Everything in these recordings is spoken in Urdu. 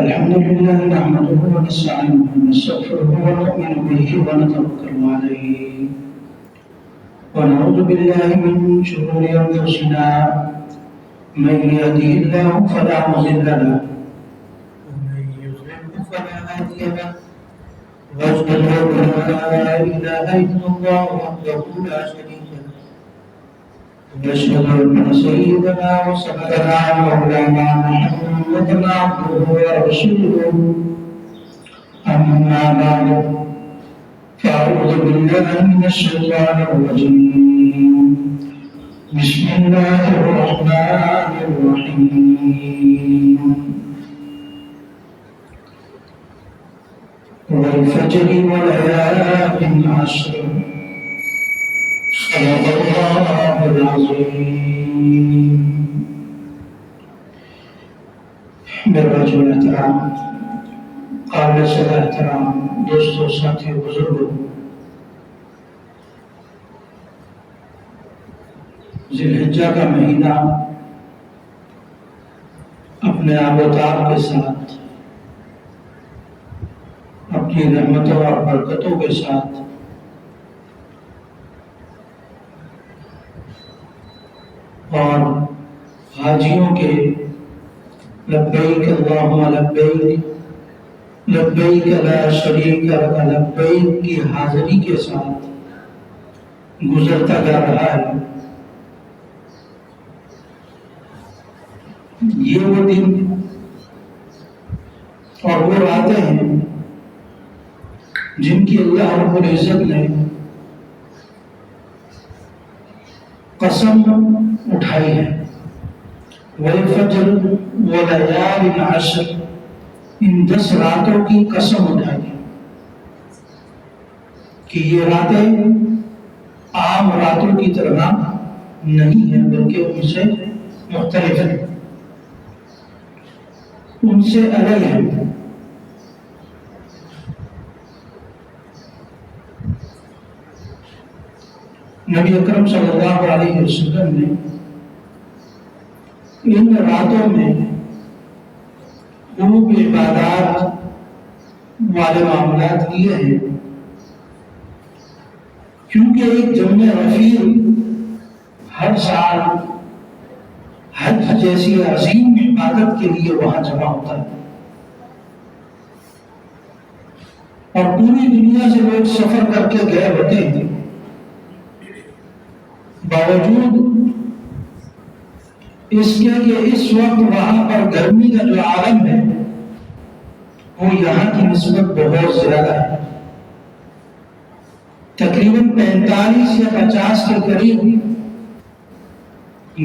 الحمد لله نحمده ونستعينه ونستغفره ونؤمن به ونتوكل عليه ونعوذ بالله من شرور أنفسنا من يهده الله فلا مضل له ومن يضلل فلا هادي له وأشهد أن لا إله إلا الله وحده لا شريك له وأشهد أن سيدنا وسندنا ومولانا محمدا عبده ورسوله أما بعد فأعوذ بالله من الشيطان الرجيم بسم الله الرحمن الرحيم والفجر وليال عشر صدق الله العظيم. میرے بھائیو احترام، قابل صدر احترام دوستوں، ساتھیوں، بزرگوں، ذی الحجہ کا مہینہ اپنے آب و تاب کے ساتھ، اپنی رحمتوں اور برکتوں کے ساتھ اور حاجیوں کے لبیک اللہم لبیک لبیک لا شریک لک لبیک کی حاضری کے ساتھ گزرتا جا رہا ہے۔ یہ وہ دن اور وہ راتیں ہیں جن کی اللہ رب العزت نے قسم اٹھائی ہے۔ والفجر وليال عشر، ان 10 راتوں کی قسم اٹھائی ہے کہ یہ راتیں عام راتوں کی طرح نہیں ہیں، بلکہ ان سے مختلف ہیں، ان سے الگ ہیں۔ نبی اکرم صلی اللہ علیہ وسلم نے ان راتوں میں خوب عبادات والے معاملات کیے ہیں، کیونکہ ایک جمع رفیع ہر سال حج جیسی عظیم عبادت کے لیے وہاں جمع ہوتا ہے، اور پوری دنیا سے لوگ سفر کر کے گئے ہوتے ہیں۔ باوجود اس کے کہ اس وقت وہاں پر گرمی کا جو عالم ہے وہ یہاں کی نسبت بہت زیادہ ہے، تقریباً 45 یا 50 کے قریب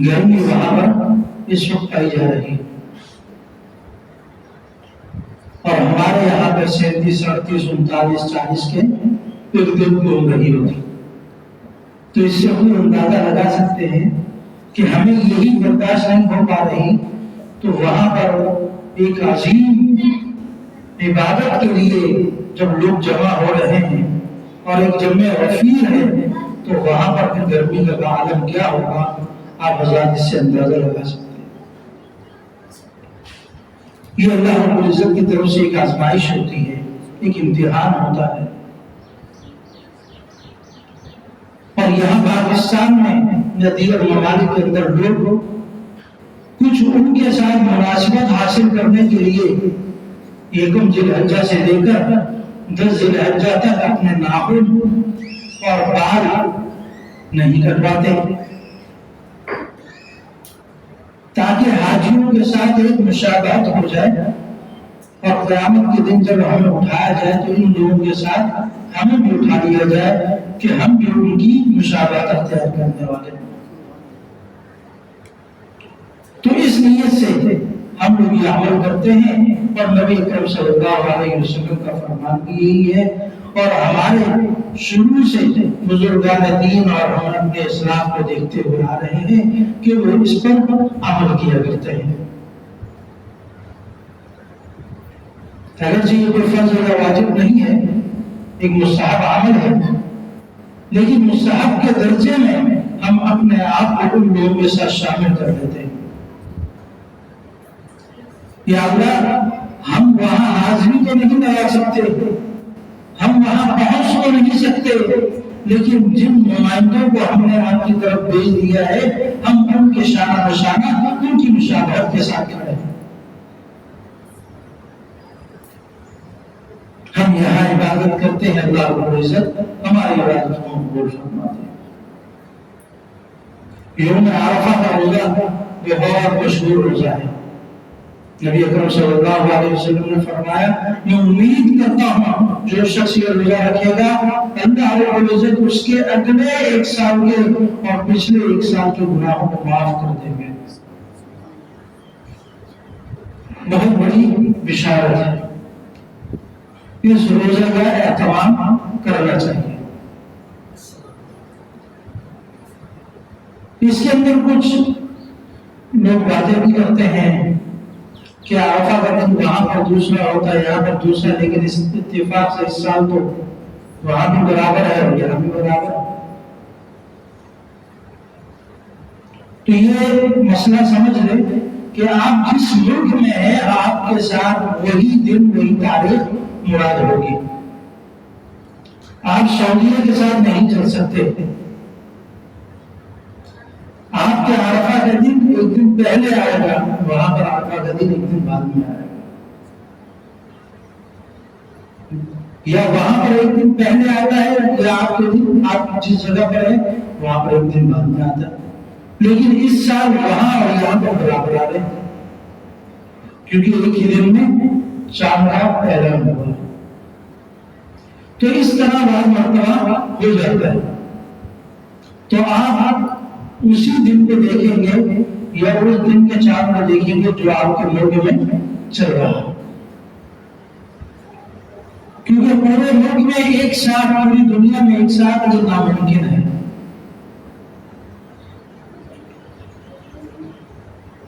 گرمی وہاں پر اس وقت پائی جا رہی ہے، اور ہمارے یہاں پہ 37، 38، 39، 40 کے ارد گرد گھوم رہی ہوتی۔ تو اس سے ہم اندازہ لگا سکتے ہیں کہ ہمیں یہی برداشت نہیں ہو پا رہی، تو وہاں پر ایک عظیم عبادت کے لیے جب لوگ جمع ہو رہے ہیں اور ایک جمع رفیع ہے، تو وہاں پر پھر گرمی کا عالم کیا ہوگا، آپ حضرات اس سے اندازہ لگا سکتے ہیں۔ یہ اللہ رب العزت کی طرف سے ایک آزمائش ہوتی ہے، ایک امتحان ہوتا ہے۔ اور یہاں پاکستان میں یا دیگر ممالک کے اندر لوگ کچھ ان کے ساتھ مناسبت حاصل کرنے کے لیے 1 ذی الحجہ سے لے کر 10 ذی الحجہ تک اپنے ناخن اور بال نہیں کٹواتے، تاکہ حاجیوں کے ساتھ ایک مشابہت ہو جائے، اور قیامت کے دن جب ہمیں اٹھایا جائے تو ان لوگوں کے ساتھ ہمیں بھی اٹھا دیا جائے کہ ہم بھی ان کی مشابہت اختیار کرنے والے ہیں۔ تو اس نیت سے ہم لوگ یہ عمل کرتے ہیں، اور نبی اکرم صلی اللہ علیہ وسلم کا فرمان بھی یہی ہے، اور ہمارے شروع سے بزرگان دین اور ہم اپنے اسلام کو دیکھتے ہوئے آ رہے ہیں کہ وہ اس پر عمل کیا کرتے ہیں۔ اگرچہ یہ کوئی فرض یا واجب نہیں ہے، ایک مستحب عمل ہے، لیکن مستحب کے درجے میں ہم اپنے آپ کو ان لوگوں کے ساتھ شامل کر لیتے ہیں۔ یا اللہ، ہم حاضری تو نہیں لگا سکتے، ہم وہاں پہنچ تو نہیں سکتے، لیکن جن نمائندوں کو ہم نے آپ کی طرف بھیج دیا ہے ہم ان کے شانہ بشانہ ان کی مشابہت کے ساتھ کھڑے ہیں۔ ہم یہاں عبادت کرتے ہیں، اللہ رب العزت ہماری عبادت کو قبول فرماتے ہیں۔ یوم عرفہ کا روزہ بہت مشہور روزہ ہے۔ نبی اکرم صلی اللہ علیہ وسلم نے فرمایا میں امید کرتا ہوں جو شخص یہ روزہ رکھے گا اللہ رب العزت اس کے اگلے 1 سال کے اور پچھلے 1 سال کے گناہوں کو معاف کر دیں گے۔ بہت بڑی بشارت ہے، اس روزہ کا اہتمام کرنا چاہیے۔ اس کے اندر کچھ لوگ باتیں بھی کرتے ہیں کہ عرفہ کا دن وہاں پر دوسرا ہوتا ہے یہاں پر دوسرا، لیکن اس اتفاق سے اس سال تو وہاں بھی برابر ہے اور یہاں بھی برابر ہے۔ تو یہ مسئلہ سمجھ لیں کہ آپ جس ملک میں ہیں آپ کے ساتھ وہی دن وہی تاریخ مراد ہوگی۔ آپ سعودیہ کے ساتھ نہیں چل سکتے، آپ کے عرفہ کا دن 1 دن پہلے آئے گا، وہاں پر عرفہ کا دن 1 دن بعد میں آئے گا، یا وہاں پر 1 دن پہلے آتا ہے یا آپ کے دن آپ جس جگہ پر ہے وہاں پر 1 دن بعد میں آتا ہے، لیکن اس سال وہاں اور یہاں پر برابر آ رہے ہیں کیونکہ ایک ہی دن میں چاند کا اعلان ہوا۔ تو اس طرح بعض مرتبہ ہو جاتا ہے، تو آپ اسی دن کو دیکھیں گے یا اس دن کے چاند کو دیکھیں گے جو آپ کے ملک میں چل رہا ہے، کیونکہ پورے ملک میں ایک ساتھ پوری دنیا میں ایک ساتھ یہ ناممکن ہے،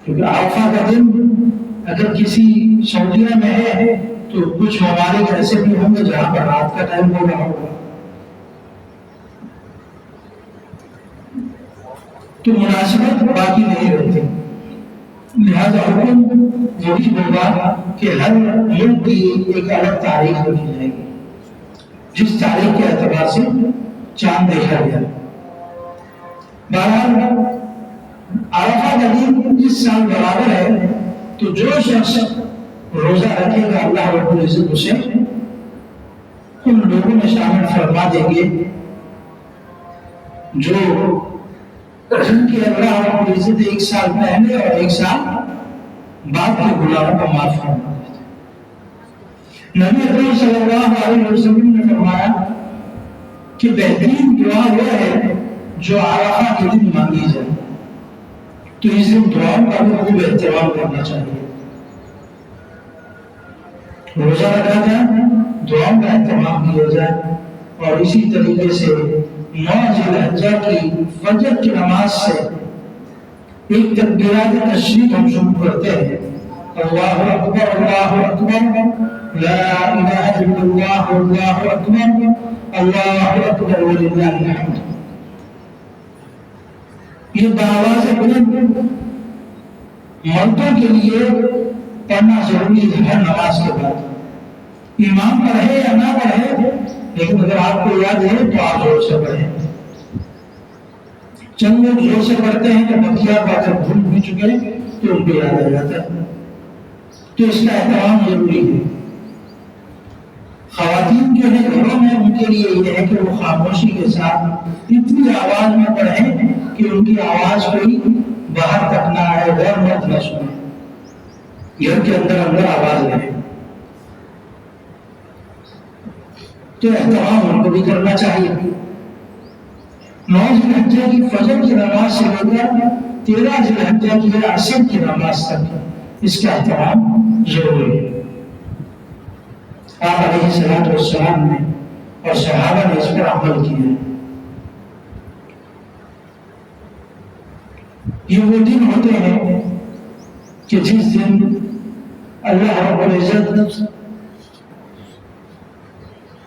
کیونکہ عرفہ کا دن اگر کسی سعودیہ میں ہے تو کچھ ممالک ایسے بھی ہوں گے جہاں پر رات کا ٹائم ہو رہا ہوگا، تو مناسبت باقی نہیں رہتی، لہذا حکم وہی ہوگا کہ ہر ملک کی ایک الگ تاریخ رکھی جائے گی جس تاریخ کے اعتبار سے چاند دیکھا گیا۔ بہرحال عرفہ کا دن اس سال برابر ہے، تو جو شخص روزہ رکھے گا اللہ رب العزت اسے ان لوگوں میں شامل فرما دیں گے جو جن کے اللہ رب العزت 1 سال پہلے اور 1 سال بعد کے گناہوں کو معاف فرما دیتے ہیں۔ نبی اکرم صلی اللہ علیہ وسلم نے فرمایا کہ بہترین دعا وہ ہے جو عرفہ کے دن مانگی جائے، تو اس دن دعاؤں کا بھی خوب احترام کرنا چاہیے، روزہ رکھا جائے، دعاؤں کا اہتمام کیا جائے، اور اسی طریقے سے 9 ذی الحجہ کی فجر کی نماز سے ایک تکبیرات تشریق ہم شروع کرتے ہیں، اللہ اکبر اللہ اکبر لا الہ الا اللہ اللہ اکبر اللہ اکبر وللہ الحمد۔ یہ بآواز بلند مردوں کے لیے پڑھنا ضروری ہے ہر نماز کے بعد، امام پڑھے یا نہ پڑھے، لیکن اگر آپ کو یاد ہے تو آپ زور سے پڑھیں۔ چند لوگ زور سے پڑھتے ہیں کہ بقیہ کو اگر بھول بھی چکے تو ان کو یاد آ جاتا ہے، تو اس کا احترام ضروری ہے۔ خواتین جو ہے گھروں میں ان کے لیے یہ ہے کہ وہ خاموشی کے ساتھ اتنی آواز میں پڑھیں کہ ان کی آواز کوئی باہر تک نہ آئے، غیر مرد نہ سنے، گھر کے اندر آواز رہے، تو احترام ان کو بھی کرنا چاہیے۔ 9 ذی الحجہ کی فجر کی نماز سے لے کر 13 ذی الحجہ کی عصر کی نماز تک اس کا احترام ضروری ہے۔ آپ علیہ الصلوۃ والسلام نے اور صحابہ نے اس پر عمل کیا ہے۔ یہ وہ دن ہوتے ہیں کہ جس دن اللہ رب العزت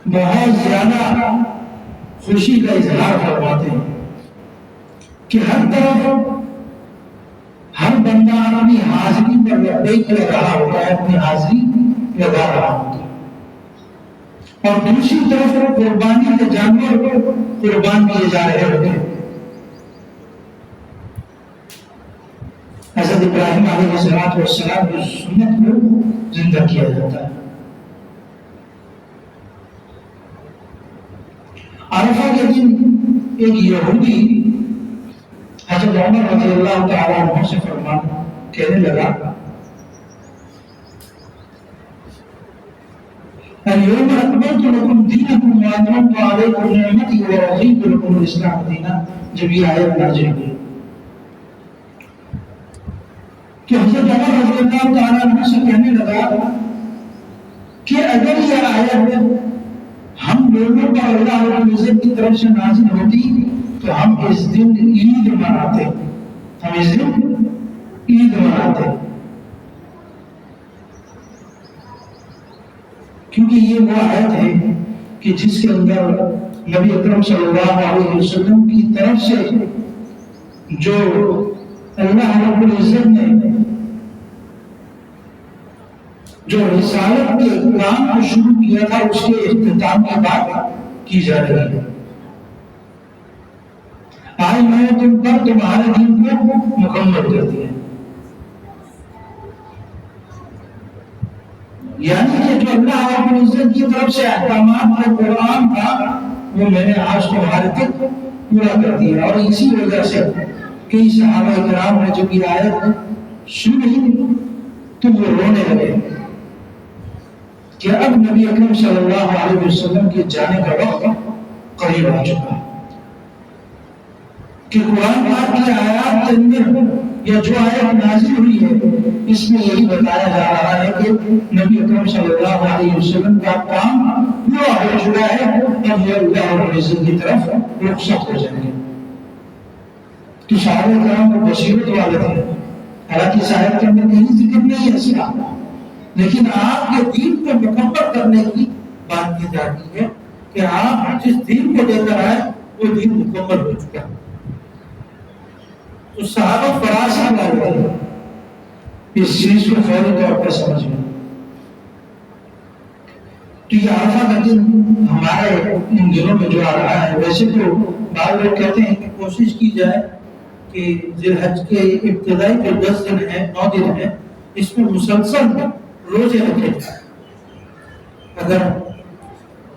بہت زیادہ خوشی کا اظہار فرماتے ہیں کہ ہر طرف ہر بندہ اپنی حاضری پر لبیک کہہ رہا ہوتا ہے، اپنی حاضری لگا رہا ہوتا اور دوسری طرف قربانی کے جانور قربان کیے جا رہے ہوتے ہیں۔ حضرت ابراہیم علیہ السلام کی سنت کو زندہ کیا جاتا ہے۔ عرفہ کے دن ایک یہودی حضرت عمر رضی اللہ تعالیٰ عنہ سے کہنے لگا اليوم اکملت لکم دینکم واتممت علیکم نعمتی ورضیت لکم الاسلام دینا، جب یہ آیت نازل ہوئی کہ حضرت عمر رضی اللہ تعالیٰ عنہ سے کہنے لگا کہ اگر یہ آیت ہم لوگوں پر اللہ رب العزت کی طرف سے نازل ہوتی تو ہم اس دن عید مناتے، کیونکہ یہ وہ آیت ہے کہ جس کے اندر نبی اکرم صلی اللہ علیہ وسلم کی طرف سے جو اللہ رب العزت نے جو رسالت کے کام کو شروع کیا تھا اس کے اختتام کی بات کی جا رہی ہے۔ آج میں نے تم پر تمہارے دین کو مکمل کر دیا، یعنی کہ جو اللہ رب العزت کی طرف سے احکامات کا قرآن تھا وہ میں نے آج تمہارے تک پورا کر دیا۔ اور اسی وجہ سے کئی صحابہ کرام نے جب یہ آیت سنی تو وہ رونے لگے کہ اب نبی اکرم صلی اللہ علیہ وسلم کے جانے کا وقت قریب آ چکا ہے، کہ قرآن پاک کی آیات کے اندر یا جو آیت نازل ہوئی ہے اس میں یہی بتایا جا رہا ہے کہ نبی اکرم صلی اللہ علیہ وسلم کا کام پورا ہو چکا ہے، اب یہ اللہ رب العزت کی طرف رخصت ہو جائیں گے۔ تو صحابہ کرام کو بصیرت والے تھے، حالانکہ اس آیت کے اندر کہیں ذکر نہیں ہے اسلام، لیکن آپ کے دین کو مکمل کرنے کی بات کی جاتی ہے کہ آپ جس دین کو لے کر آئے وہ دین مکمل ہو چکا ہے۔ تو صحابہ فراست والے تھے، اس چیز کو فوری طور پر سمجھ گئے۔ تو یہ عرفہ کا دن ہمارے ان دنوں میں جو آ رہا ہے، ویسے تو بعض لوگ کہتے ہیں کہ کوشش کی جائے کہ ذی الحج کے ابتدائی جو 10 دن ہیں 9 دن ہیں اس میں مسلسل روزے رکھے جائیں۔ اگر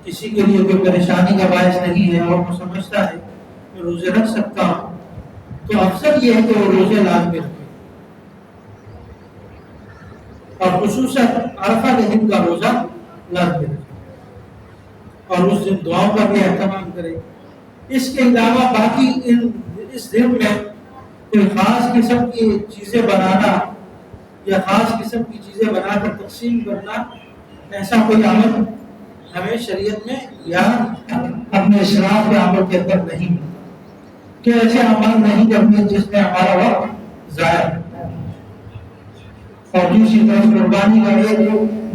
کسی کے لیے کوئی پریشانی کا باعث نہیں ہے اور وہ سمجھتا ہے کہ روزے رکھ سکتا ہوں تو افضل یہ ہے کہ وہ روزے لازمی رکھے، اور خصوصاً عرفہ کے دن کا روزہ لازمی رکھے اور اس دن دعاؤں کا بھی اہتمام کرے۔ اس کے علاوہ باقی اس دن میں کوئی خاص قسم کی چیزیں بنانا یا خاص قسم کی چیزیں بنا کر تقسیم کرنا، ایسا کوئی عمل ہمیں شریعت میں یا اپنے اسلام کے عمل کے اندر نہیں ملتا، کہ ایسے عمل نہیں کرنے جس میں ہمارا وقت ضائع ہوتا ہے۔ اور دوسری طرف قربانی کا ایک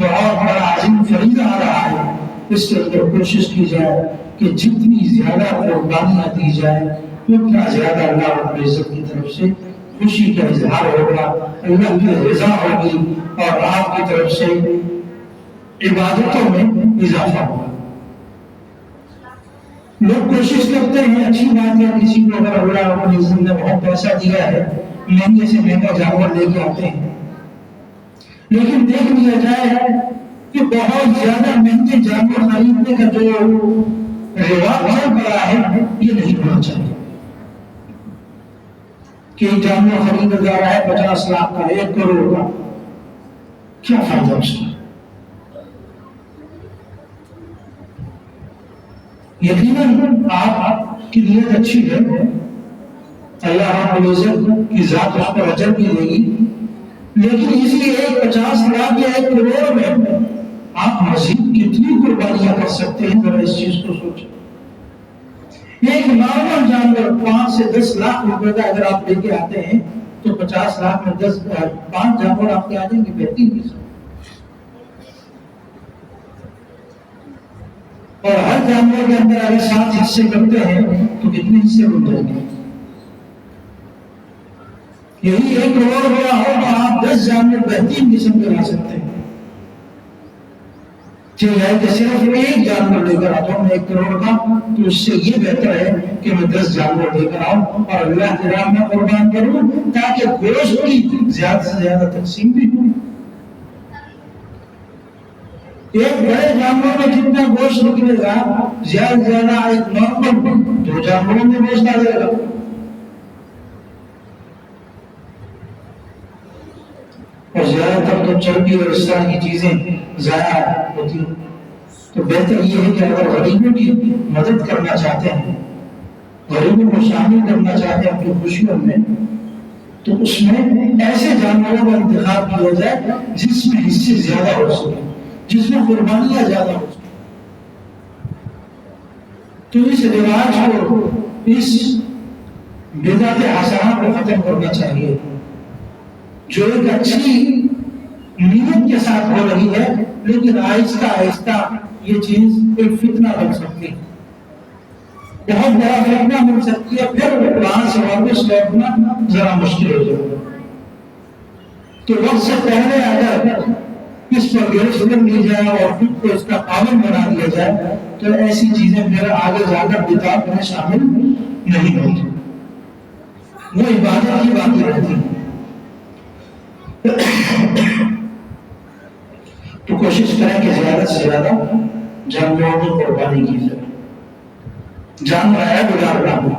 بہت بڑا عظیم فریضہ آ رہا ہے، اس کے اندر کوشش کی جائے کہ جتنی زیادہ قربانیاں دی جائے اتنا زیادہ اللہ رب العزت کی طرف سے خوشی کا اظہار ہوگا، اللہ کی رضا ہوگی اور آپ کی طرف سے عبادتوں میں اضافہ ہوگا۔ لوگ کوشش کرتے ہیں، اچھی بات ہے، کسی کو اگر اللہ رب العزت نے بہت پیسہ دیا ہے مہنگے سے مہنگا جانور لے کے آتے ہیں، لیکن دیکھ لیا جائے کہ بہت زیادہ مہنگے جانور خریدنے کا جو رواج چل پڑا ہے یہ نہیں ہونا چاہیے کہ جانور خریدا جا رہا ہے 50 لاکھ کا، 1 کروڑ کا، کیا فائدہ اس کا؟ یقیناً آپ کی نیت اچھی ہے، اللہ رب العزت کی ذات اس پر اجر بھی دے گی، لیکن اس لیے 50 لاکھ یا 1 کروڑ میں آپ مزید کتنی قربانیاں کر سکتے ہیں، ذرا اس چیز کو سوچیں۔ ایک نارمل جانور 5 سے 10 لاکھ روپے کا اگر آپ لے کے آتے ہیں تو 50 لاکھ میں 5 جانور آپ کے آ جائیں گے بہترین قسم، اور ہر جانور کے اندر اگر 7 حصے کرتے ہیں تو کتنے حصے بن جائیں گے؟ یہی 1 کروڑ ہوا ہو تو آپ 10 جانور بہترین قسم کے لا سکتے ہیں۔ کہ صرف ایک جانور لے کر آتا ہوں میں 1 کروڑ کا، تو اس سے یہ بہتر ہے کہ میں 10 جانور لے کر آؤں اور اللہ کے راہ میں قربان کروں، تاکہ گوشت کی زیادہ سے زیادہ تقسیم بھی ہو۔ ایک بڑے جانور میں جتنا گوشت نکلے گا، زیادہ سے زیادہ ایک نارمل 2 جانوروں میں گوشت آ جائے گا۔ اور زیادہ تر تو چربی اور اس طرح کی چیزیں ضائع ہوتی ہیں۔ تو بہتر یہ ہے کہ اگر غریبوں کی مدد کرنا چاہتے ہیں، غریبوں کو شامل کرنا چاہتے ہیں اپنی خوشیوں میں، تو اس میں ایسے جانوروں کا انتخاب کیا جائے جس میں حصے زیادہ ہو سکے، جس میں قربانیاں زیادہ ہو سکیں۔ تو اس رواج کو، اس بدعت حسنہ کو ختم کرنا چاہیے، جو ایک اچھی نیت کے ساتھ ہو رہی ہے، لیکن آہستہ آہستہ یہ چیز ایک فتنہ بن سکتی ہے، بہت بڑا فتنہ بن سکتی ہے، پھر وہاں سے واپس لوٹنا ذرا مشکل ہو جائے گا۔ تو وقت سے پہلے اگر اس پر گرفت کر لی جائے اور خود کو اس کا پابند بنا دیا جائے، تو ایسی چیزیں پھر آگے جا کر بدعت میں شامل نہیں ہوتی، وہ عبادت کی باقی رہتی ہے۔ تو کوشش کریں کہ زیادہ سے زیادہ جانوروں کی قربانی کی جائے، جانور ہے بگاڑ نہ ہو،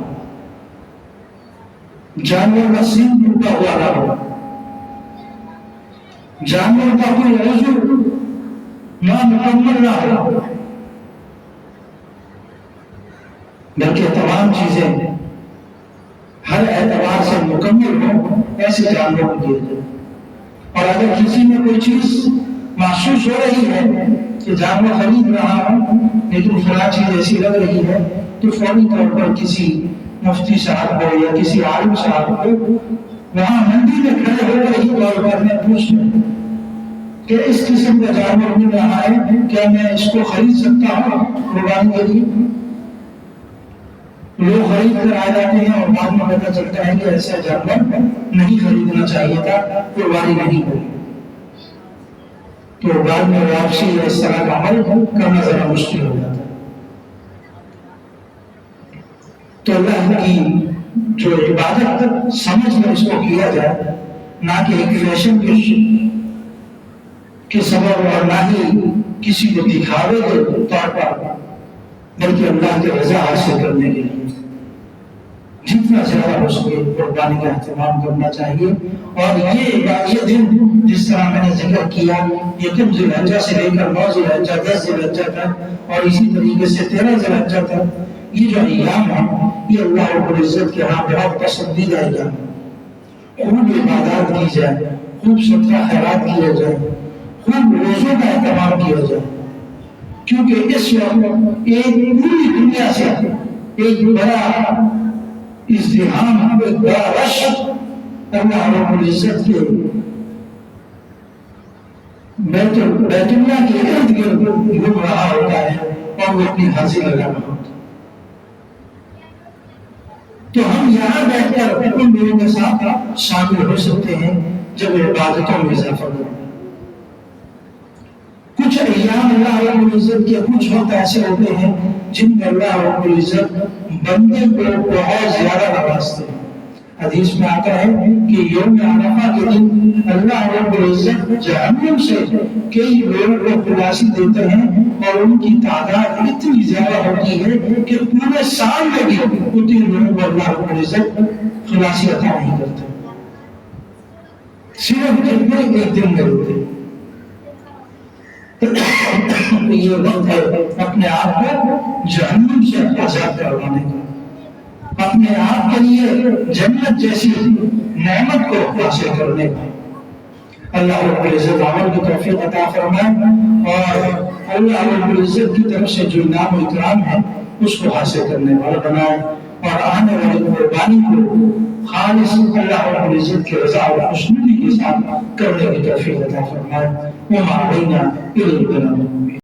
جانور کا سینگ ٹوٹا ہوا نہ ہو، جانور کا کوئی عضو نامکمل نہ ہو، بلکہ تمام چیزیں ہر اعتبار سے مکمل ہوں، ایسے جانوروں کو دیے جائے۔ اور اگر کسی میں کوئی چیز محسوس ہو رہی ہے کہ جانور خرید رہا ہوں لیکن فلاں چیز ایسی لگ رہی ہے، تو فوری طور پر کسی مفتی صاحب کو یا کسی عالم صاحب کو وہاں منڈی میں کھڑے ہو کر ہی طور پر میں پوچھ لوں کہ اس قسم کا جانور مل رہا ہے، کیا میں اس کو خرید سکتا ہوں قربانی کے لیے؟ لوگ خرید کر آ جاتے ہیں اور بعد میں پتہ چلتا ہے کہ ایسا جانور نہیں خریدنا چاہیے تھا، قربانی نہیں ہوئی، تو بعد میں واپسی یا اس طرح کا عمل کرنا ذرا مشکل ہو جاتا ہے۔ تو اللہ کی جو عبادت سمجھ میں اس کو کیا جائے، نہ کہ ایک فیشن کے سبب اور نہ ہی کسی کو دکھاوے کے طور پر، بلکہ اللہ کی رضا حاصل کرنے کے لیے جتنا زیادہ ہو سکے قربانی کا اہتمام کرنا چاہیے۔ اور یہ دن جس طرح میں نے ذکر کیا، یہ ذی الحجہ سے لے کر 9 ذی الحجہ 10 ذی الحجہ تک، اور اسی طریقے سے 13 ذی الحجہ تک، یہ جو ایام ہیں یہ اللہ رب العزت کے ہاں بہت پسندیدہ ایام ہیں۔ خوب عبادات کی جائے، خوب صدقہ خیرات کیا جائے، خوب روزوں کا اہتمام کیا جائے، کیونکہ اس وقت ایک پوری دنیا سے ایک بڑا ازدحام، ایک بڑا رش اللہ رب العزت کے بیت اللہ کے ارد گرد گھوم رہا ہوتا ہے اور وہ اپنی حاضری لگا رہا ہوتا ہے۔ تو ہم یہاں بیٹھ کر ان لوگوں کے ساتھ شامل ہو سکتے ہیں جب عبادتوں میں اضافہ کریں۔ کچھ ایام اللہ رب العزت کے کچھ وقت ایسے ہوتے ہیں جن میں اللہ رب العزت بندے کو بہت زیادہ نوازتے ہیں۔ حدیث میں آتا ہے کہ یوم عرفہ کے دن اللہ رب العزت جہنم سے کئی لوگوں کو خلاصی دیتے ہیں، اور ان کی تعداد اتنی زیادہ ہوتی ہے کہ پورے سال میں بھی اتنے لوگوں کو اللہ رب العزت خلاصی عطا نہیں کرتے، صرف ایک دن میں ہوتے۔ یہ وقت ہے اپنے آپ کو جہنم سے آزاد کروانے کا، اپنے آپ کے لیے جنت جیسی نعمت کو حاصل کرنے کا۔ اللہ رب العزت عمل کی توفیق عطا فرمائے، اور اللہ رب العزت کی طرف سے جو انعام و اکرام ہے اس کو حاصل کرنے والا بنائے، اور آنے والی قربانی کو خالص اللہ رب العزت کی رضا اور خوشنودی کے ساتھ کرنے کی توفیق عطا فرمائے۔ وما علینا الا البلاغ۔